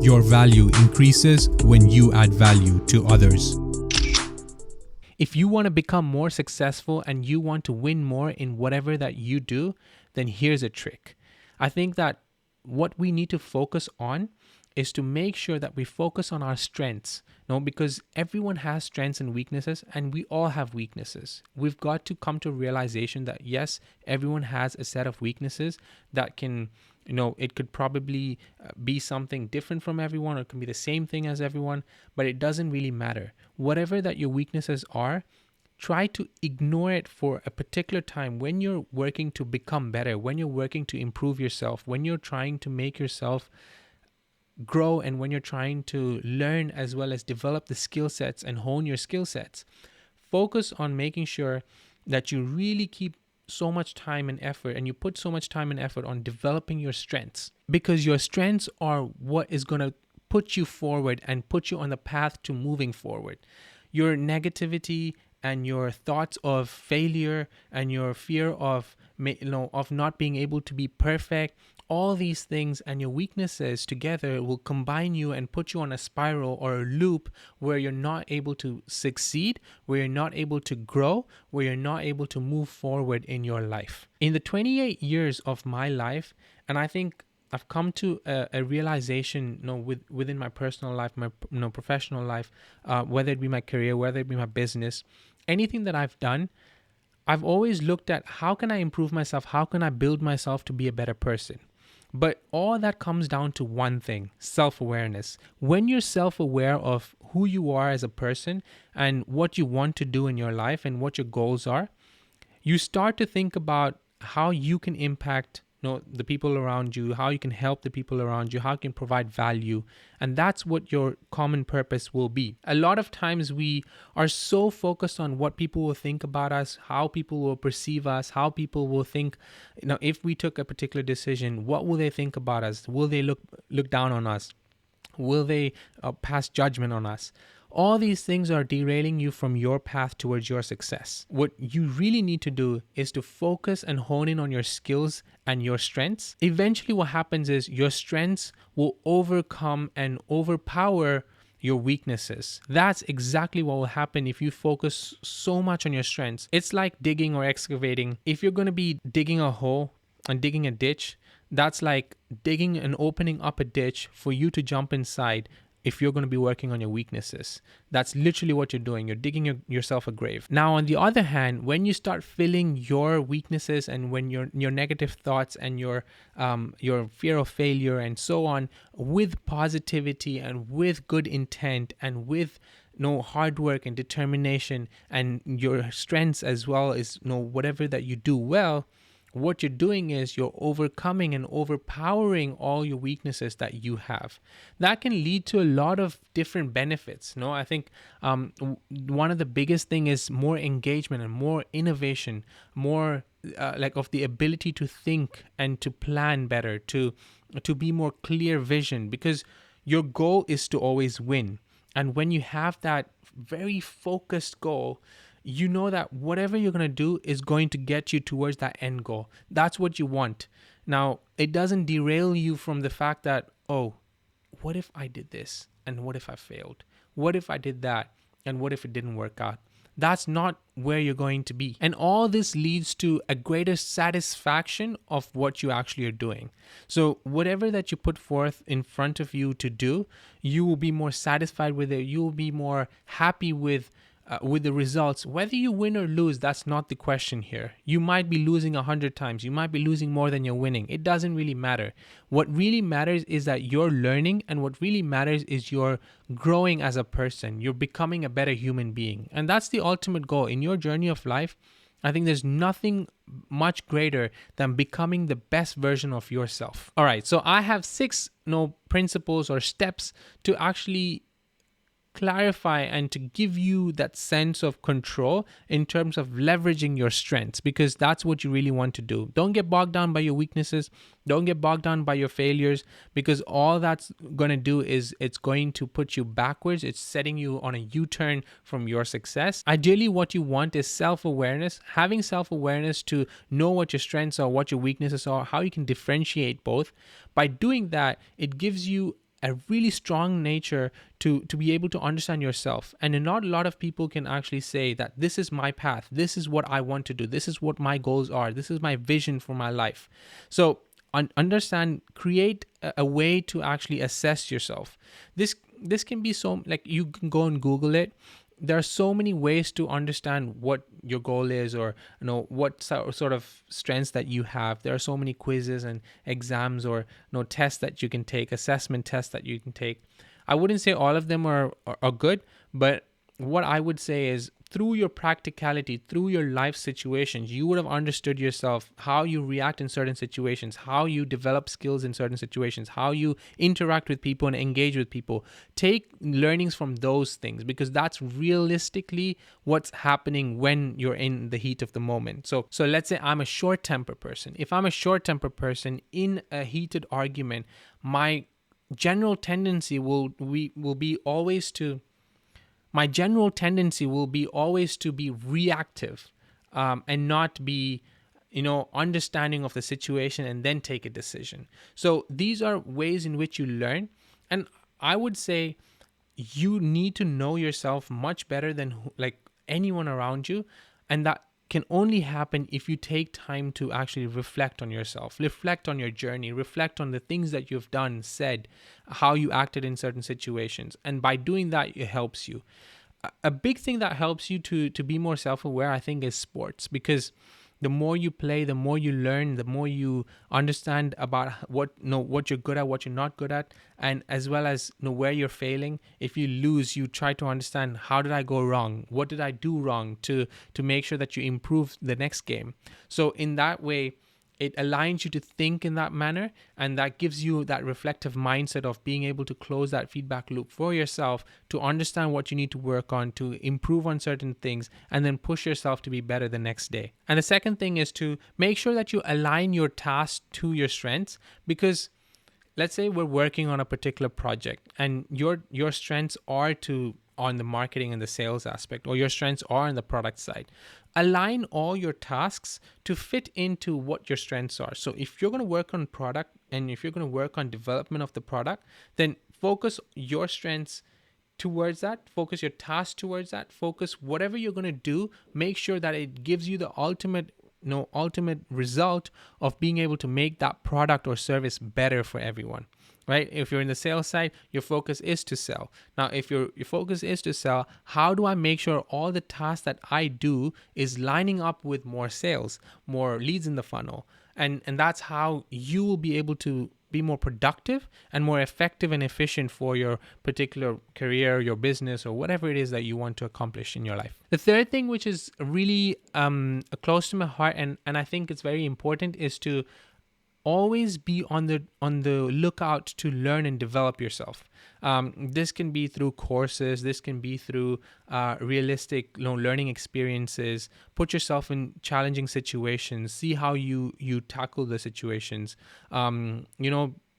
Your value increases when you add value to others. If you want to become more successful and you want to win more in whatever that you do, then here's a trick. I think that what we need to focus on is to make sure that we focus on our strengths. No, because everyone has strengths and weaknesses, and we all have weaknesses. We've got to come to a realization that yes, everyone has a set of weaknesses that can, it could probably be something different from everyone, or it can be the same thing as everyone, but it doesn't really matter. Whatever that your weaknesses are, try to ignore it for a particular time when you're working to become better, when you're working to improve yourself, when you're trying to make yourself grow, and when you're trying to learn as well as develop the skill sets and hone your skill sets. Focus on making sure that you really keep so much time and effort, and you put so much time and effort on developing your strengths, because your strengths are what is going to put you forward and put you on the path to moving forward. Your negativity and your thoughts of failure and your fear of not being able to be perfect, all these things and your weaknesses together will combine you and put you on a spiral or a loop where you're not able to succeed, where you're not able to grow, where you're not able to move forward in your life. In the 28 years of my life, and I think I've come to a realization, within my personal life, my professional life, whether it be my career, whether it be my business, anything that I've done, I've always looked at how can I improve myself? How can I build myself to be a better person? But all that comes down to one thing: self-awareness. When you're self-aware of who you are as a person and what you want to do in your life and what your goals are, you start to think about how you can impact the people around you, how you can help the people around you, how you can provide value. And that's what your common purpose will be. A lot of times we are so focused on what people will think about us, how people will perceive us, how people will think, if we took a particular decision, what will they think about us? Will they look down on us? Will they pass judgment on us? All these things are derailing you from your path towards your success. What you really need to do is to focus and hone in on your skills and your strengths. Eventually what happens is your strengths will overcome and overpower your weaknesses. That's exactly what will happen if you focus so much on your strengths. It's like digging or excavating. If you're going to be digging a hole and digging a ditch, that's like digging and opening up a ditch for you to jump inside. If you're going to be working on your weaknesses, that's literally what you're doing. You're digging yourself a grave. Now, on the other hand, when you start filling your weaknesses and when your negative thoughts and your fear of failure and so on with positivity and with good intent and with hard work and determination and your strengths as well as whatever that you do well, what you're doing is you're overcoming and overpowering all your weaknesses that you have. That can lead to a lot of different benefits. I think one of the biggest thing is more engagement and more innovation, more of the ability to think and to plan better, to be more clear vision, because your goal is to always win. And when you have that very focused goal, you know that whatever you're going to do is going to get you towards that end goal. That's what you want. Now, it doesn't derail you from the fact that, what if I did this? And what if I failed? What if I did that? And what if it didn't work out? That's not where you're going to be. And all this leads to a greater satisfaction of what you actually are doing. So whatever that you put forth in front of you to do, you will be more satisfied with it. You will be more happy with the results. Whether you win or lose, that's not the question here. You might be losing 100 times. You might be losing more than you're winning. It doesn't really matter. What really matters is that you're learning, and what really matters is you're growing as a person. You're becoming a better human being. And that's the ultimate goal. In your journey of life, I think there's nothing much greater than becoming the best version of yourself. All right, so I have 6 principles or steps to actually clarify and to give you that sense of control in terms of leveraging your strengths, because that's what you really want to do. Don't get bogged down by your weaknesses. Don't get bogged down by your failures, because all that's going to do is it's going to put you backwards. It's setting you on a U-turn from your success. Ideally, what you want is self-awareness, having self-awareness to know what your strengths are, what your weaknesses are, how you can differentiate both. By doing that, it gives you a really strong nature to be able to understand yourself. And not a lot of people can actually say that this is my path, this is what I want to do, this is what my goals are, this is my vision for my life. So understand, create a way to actually assess yourself. This can be so, like, you can go and Google it. There are so many ways to understand what your goal is, or what sort of strengths that you have. There are so many quizzes and exams, or tests that you can take, assessment tests that you can take. I wouldn't say all of them are good, but what I would say is, through your practicality, through your life situations, you would have understood yourself, how you react in certain situations, how you develop skills in certain situations, how you interact with people and engage with people. Take learnings from those things, because that's realistically what's happening when you're in the heat of the moment. So let's say I'm a short-tempered person. If I'm a short-tempered person in a heated argument, my general tendency will be always to be reactive, and not be understanding of the situation and then take a decision. So these are ways in which you learn. And I would say you need to know yourself much better than like anyone around you, and that can only happen if you take time to actually reflect on yourself, reflect on your journey, reflect on the things that you've done, said, how you acted in certain situations. And by doing that, it helps you. A big thing that helps you to be more self-aware, I think, is sports, because the more you play, the more you learn, the more you understand about what you're good at, what you're not good at, and as well as where you're failing. If you lose, you try to understand, how did I go wrong? What did I do wrong to make sure that you improve the next game? So in that way, it aligns you to think in that manner, and that gives you that reflective mindset of being able to close that feedback loop for yourself, to understand what you need to work on, to improve on certain things, and then push yourself to be better the next day. And the second thing is to make sure that you align your tasks to your strengths, because let's say we're working on a particular project, and your strengths are on the marketing and the sales aspect, or your strengths are on the product side. Align all your tasks to fit into what your strengths are. So if you're going to work on product, and if you're going to work on development of the product, then focus your strengths towards that, focus your tasks towards that, focus whatever you're going to do, make sure that it gives you the ultimate result of being able to make that product or service better for everyone. Right? If you're in the sales side, your focus is to sell. Now, if your focus is to sell, how do I make sure all the tasks that I do is lining up with more sales, more leads in the funnel? And that's how you will be able to be more productive and more effective and efficient for your particular career, your business, or whatever it is that you want to accomplish in your life. The third thing, which is really close to my heart, and I think it's very important, is to always be on the lookout to learn and develop yourself. This can be through courses. This can be through realistic learning experiences. Put yourself in challenging situations. See how you tackle the situations.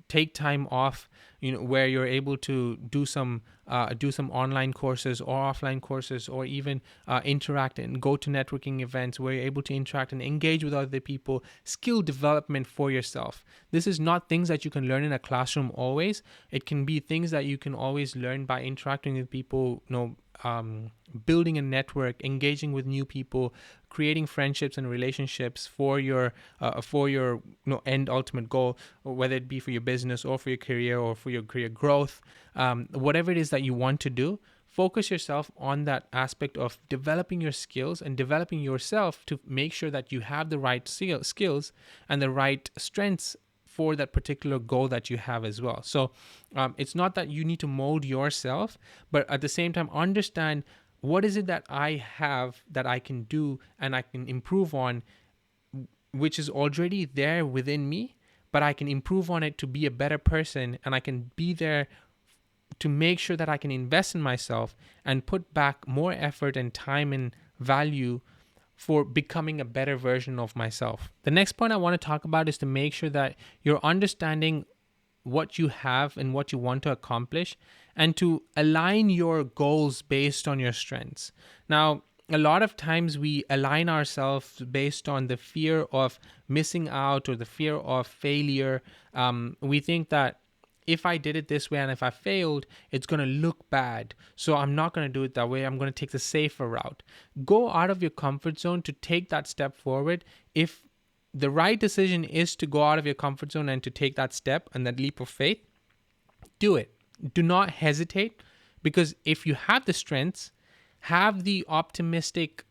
Take time off, where you're able to do some online courses or offline courses, or even interact and go to networking events where you're able to interact and engage with other people. Skill development for yourself. This is not things that you can learn in a classroom always. It can be things that you can always learn by interacting with people, building a network, engaging with new people, creating friendships and relationships for your end ultimate goal, or whether it be for your business or for your career or for your career growth, whatever it is that you want to do. Focus yourself on that aspect of developing your skills and developing yourself to make sure that you have the right skills and the right strengths for that particular goal that you have as well. So it's not that you need to mold yourself, but at the same time, understand what is it that I have that I can do and I can improve on, which is already there within me, but I can improve on it to be a better person, and I can be there to make sure that I can invest in myself and put back more effort and time and value for becoming a better version of myself. The next point I want to talk about is to make sure that you're understanding what you have and what you want to accomplish, and to align your goals based on your strengths. Now, a lot of times we align ourselves based on the fear of missing out or the fear of failure. We think that if I did it this way and if I failed, it's going to look bad. So I'm not going to do it that way. I'm going to take the safer route. Go out of your comfort zone to take that step forward. If the right decision is to go out of your comfort zone and to take that step and that leap of faith, do it. Do not hesitate, because if you have the strengths, have the optimistic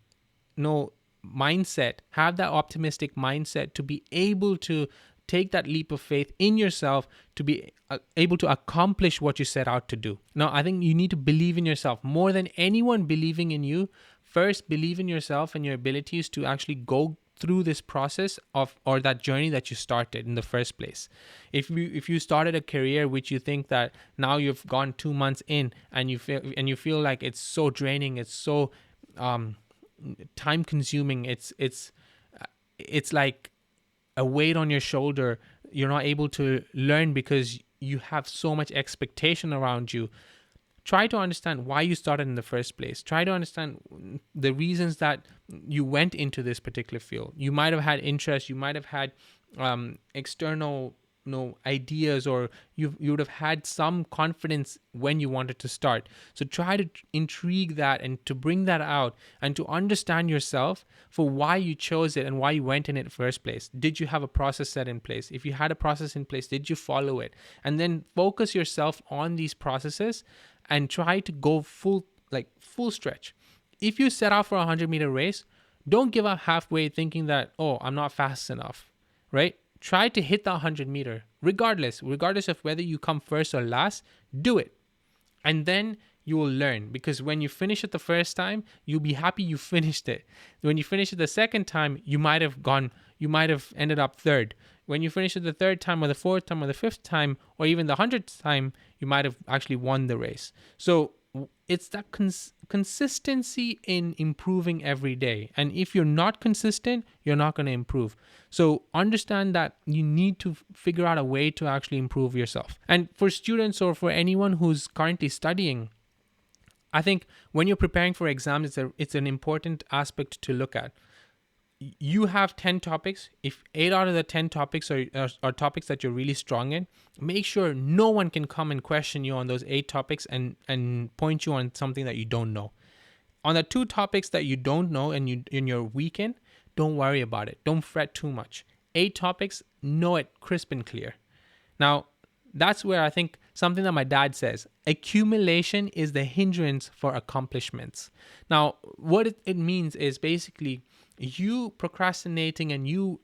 mindset, have that optimistic mindset to be able to take that leap of faith in yourself, to be able to accomplish what you set out to do. Now, I think you need to believe in yourself more than anyone believing in you. First, believe in yourself and your abilities to actually go through this process or that journey that you started in the first place. If you started a career which you think that now you've gone 2 months in and you feel like it's so draining, it's so time consuming, it's like a weight on your shoulder, you're not able to learn because you have so much expectation around you. Try to understand why you started in the first place. Try to understand the reasons that you went into this particular field. You might have had interest, you might have had external ideas, or you would have had some confidence when you wanted to start. So try to intrigue that and to bring that out and to understand yourself for why you chose it and why you went in it in the first place. Did you have a process set in place? If you had a process in place, did you follow it? And then focus yourself on these processes and try to go full stretch. If you set out for a 100-meter race, don't give up halfway thinking that, oh, I'm not fast enough, right? Try to hit that 100-meter, regardless of whether you come first or last. Do it, and then you will learn. Because when you finish it the first time, you'll be happy you finished it. When you finish it the second time, you might have ended up third. When you finish it the third time or the fourth time or the fifth time or even the 100th time, you might have actually won the race. So it's that consistency in improving every day. And if you're not consistent, you're not going to improve. So understand that you need to figure out a way to actually improve yourself. And for students or for anyone who's currently studying, I think when you're preparing for exams, it's an important aspect to look at. You have 10 topics. If 8 out of the 10 topics are topics that you're really strong in, make sure no one can come and question you on those 8 topics and point you on something that you don't know. On the 2 topics that you don't know and in your weekend, don't worry about it. Don't fret too much. 8 topics, know it crisp and clear. Now, that's where I think something that my dad says, accumulation is the hindrance for accomplishments. Now, what it means is basically you procrastinating and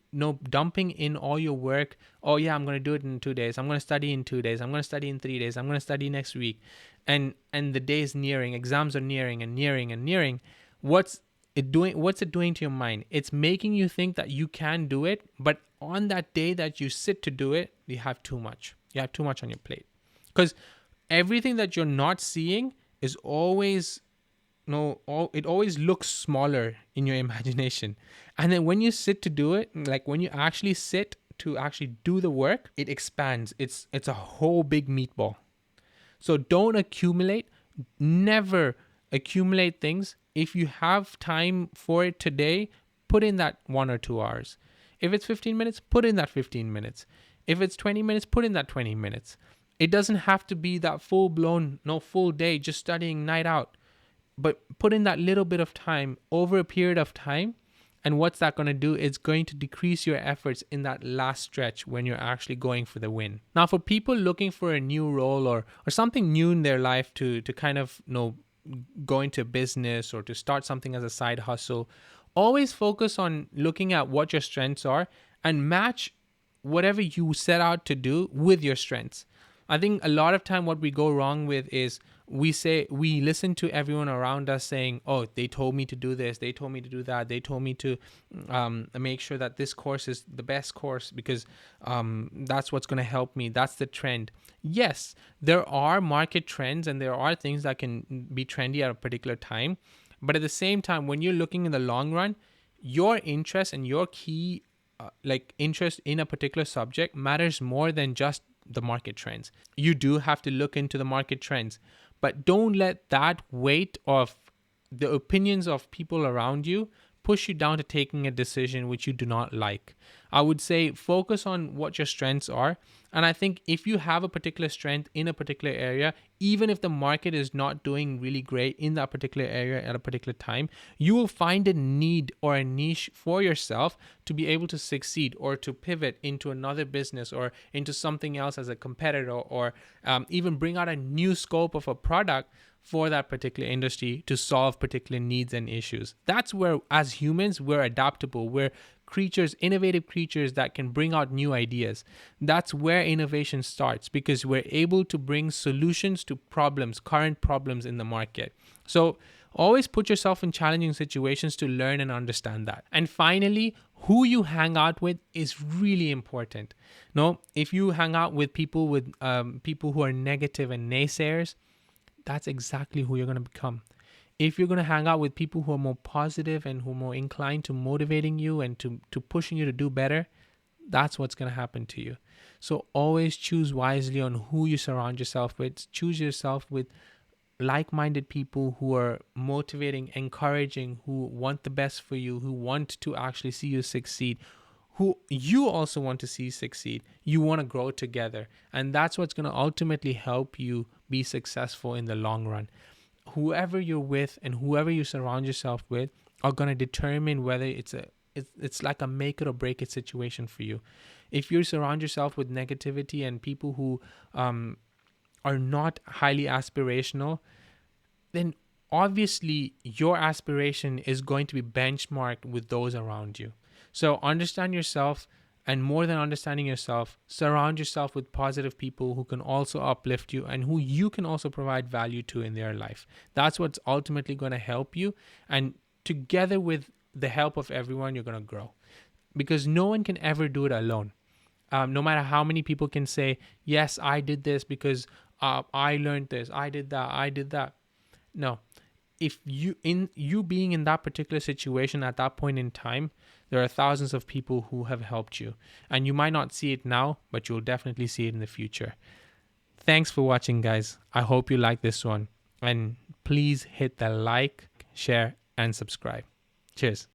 dumping in all your work. Oh yeah, I'm going to do it in 2 days. I'm going to study in 2 days. I'm going to study in 3 days. I'm going to study next week. And the day is nearing. Exams are nearing. What's it doing to your mind? It's making you think that you can do it, but on that day that you sit to do it, you have too much. You have too much on your plate. Because everything that you're not seeing is always it always looks smaller in your imagination. And then when you sit to do it, like when you actually sit to actually do the work, it expands. It's a whole big meatball. So don't accumulate. Never accumulate things. If you have time for it today, put in that 1 or 2 hours. If it's 15 minutes, put in that 15 minutes. If it's 20 minutes, put in that 20 minutes. It doesn't have to be that full-blown, full day, just studying night out. But put in that little bit of time over a period of time. And what's that going to do? It's going to decrease your efforts in that last stretch when you're actually going for the win. Now, for people looking for a new role or something new in their life to kind of, go into business or to start something as a side hustle, always focus on looking at what your strengths are and match whatever you set out to do with your strengths. I think a lot of time what we go wrong with is we listen to everyone around us saying, oh, they told me to do this, they told me to do that, they told me to make sure that this course is the best course because that's what's going to help me. That's the trend. Yes, there are market trends and there are things that can be trendy at a particular time. But at the same time, when you're looking in the long run, your interest and your key interest in a particular subject matters more than just the market trends. You do have to look into the market trends, but don't let that weight of the opinions of people around you push you down to taking a decision which you do not like. I would say focus on what your strengths are. And I think if you have a particular strength in a particular area, even if the market is not doing really great in that particular area at a particular time, you will find a need or a niche for yourself to be able to succeed, or to pivot into another business or into something else as a competitor, or even bring out a new scope of a product for that particular industry to solve particular needs and issues. That's where, as humans, we're adaptable. We're creatures, innovative creatures that can bring out new ideas. That's where innovation starts, because we're able to bring solutions to problems, current problems in the market. So always put yourself in challenging situations to learn and understand that. And finally, who you hang out with is really important. No, if you hang out with people who are negative and naysayers, that's exactly who you're going to become. If you're going to hang out with people who are more positive and who are more inclined to motivating you and to pushing you to do better, that's what's going to happen to you. So always choose wisely on who you surround yourself with. Choose yourself with like-minded people who are motivating, encouraging, who want the best for you, who want to actually see you succeed, who you also want to see succeed. You want to grow together. And that's what's going to ultimately help you be successful in the long run. Whoever you're with and whoever you surround yourself with are going to determine whether it's like a make it or break it situation for you. If you surround yourself with negativity and people who are not highly aspirational, then obviously your aspiration is going to be benchmarked with those around you. So understand yourself, and more than understanding yourself, surround yourself with positive people who can also uplift you and who you can also provide value to in their life. That's what's ultimately going to help you. And together with the help of everyone, you're going to grow, because no one can ever do it alone. No matter how many people can say, yes, I did this because I learned this, I did that. No, if you being in that particular situation at that point in time, there are thousands of people who have helped you, and you might not see it now, but you'll definitely see it in the future. Thanks for watching, guys. I hope you like this one, and please hit the like, share, and subscribe. Cheers.